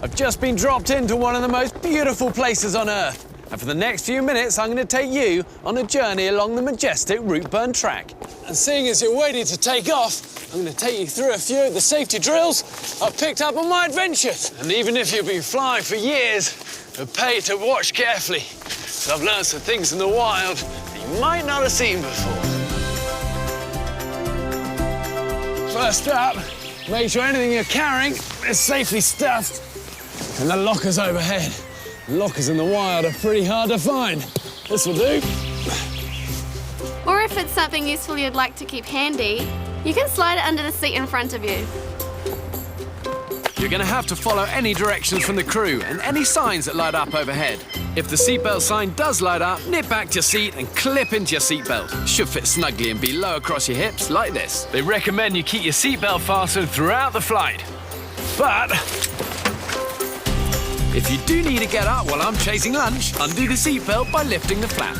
I've just been dropped into one of the most beautiful places on Earth. And for the next few minutes, I'm going to take you on a journey along the majestic Route Burn track. And seeing as you're waiting to take off, I'm going to take you through a few of the safety drills I've picked up on my adventures. And even if you've been flying for years, you're paid to watch carefully. So I've learned some things in the wild that you might not have seen before. First up, make sure anything you're carrying is safely stuffed. And the lockers overhead. Lockers in the wild are pretty hard to find. This will do. Or if it's something useful you'd like to keep handy, you can slide it under the seat in front of you. You're going to have to follow any directions from the crew and any signs that light up overhead. If the seatbelt sign does light up, nip back to your seat and clip into your seatbelt. Should fit snugly and be low across your hips, like this. They recommend you keep your seatbelt fastened throughout the flight. But if you do need to get up while I'm chasing lunch, undo the seatbelt by lifting the flap.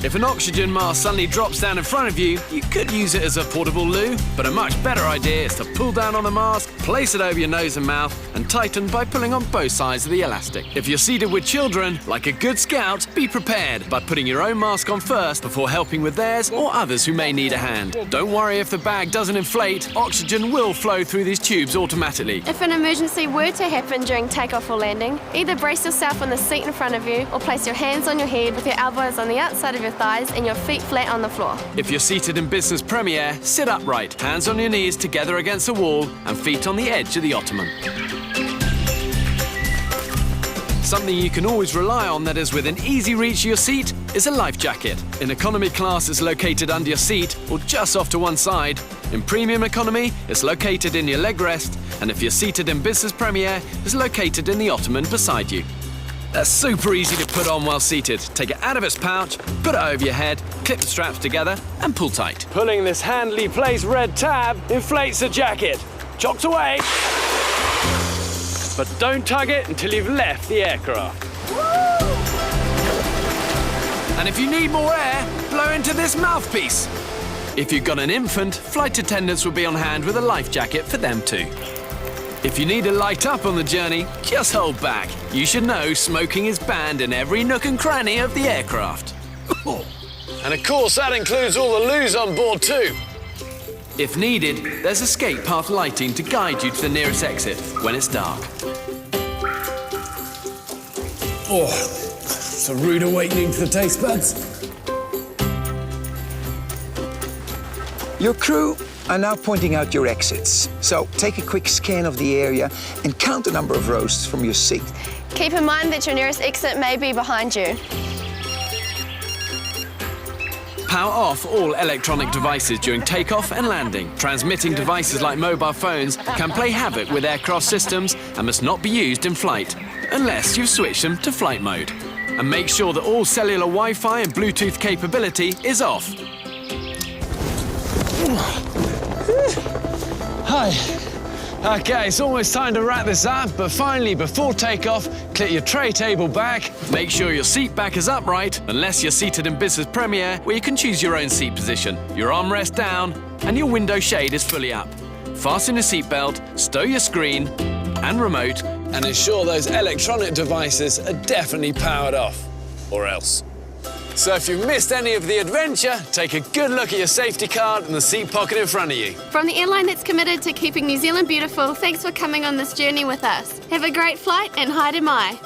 If an oxygen mask suddenly drops down in front of you, you could use it as a portable loo, but a much better idea is to pull down on the mask, place it over your nose and mouth, and tighten by pulling on both sides of the elastic. If you're seated with children, like a good scout, be prepared by putting your own mask on first before helping with theirs or others who may need a hand. Don't worry if the bag doesn't inflate, oxygen will flow through these tubes automatically. If an emergency were to happen during takeoff or landing, either brace yourself on the seat in front of you or place your hands on your head with your elbows on the outside of your thighs and your feet flat on the floor. If you're seated in business premier, sit upright, hands on your knees together against the wall and feet on the edge of the ottoman. Something you can always rely on that is within easy reach of your seat is a life jacket. In economy class, it's located under your seat or just off to one side. In premium economy, it's located in your leg rest. And if you're seated in business premier, it's located in the ottoman beside you. That's super easy to put on while seated. Take it out of its pouch, put it over your head, clip the straps together, and pull tight. Pulling this handily placed red tab inflates the jacket. Chopped away. But don't tug it until you've left the aircraft. And if you need more air, blow into this mouthpiece. If you've got an infant, flight attendants will be on hand with a life jacket for them too. If you need to light up on the journey, just hold back. You should know smoking is banned in every nook and cranny of the aircraft. And of course, that includes all the loos on board too. If needed, there's escape path lighting to guide you to the nearest exit when it's dark. Oh, it's a rude awakening to the taste buds. Your crew are now pointing out your exits. So take a quick scan of the area and count the number of rows from your seat. Keep in mind that your nearest exit may be behind you. Power off all electronic devices during takeoff and landing. Transmitting devices like mobile phones can play havoc with aircraft systems and must not be used in flight, unless you've switched them to flight mode. And make sure that all cellular Wi-Fi and Bluetooth capability is off. Hi. Okay, it's almost time to wrap this up, but finally, before takeoff, clip your tray table back. Make sure your seat back is upright, unless you're seated in business premier, where you can choose your own seat position. Your armrest down, and your window shade is fully up. Fasten your seatbelt, stow your screen and remote, and ensure those electronic devices are definitely powered off, or else. So if you've missed any of the adventure, take a good look at your safety card in the seat pocket in front of you. From the airline that's committed to keeping New Zealand beautiful, thanks for coming on this journey with us. Have a great flight and haere mai.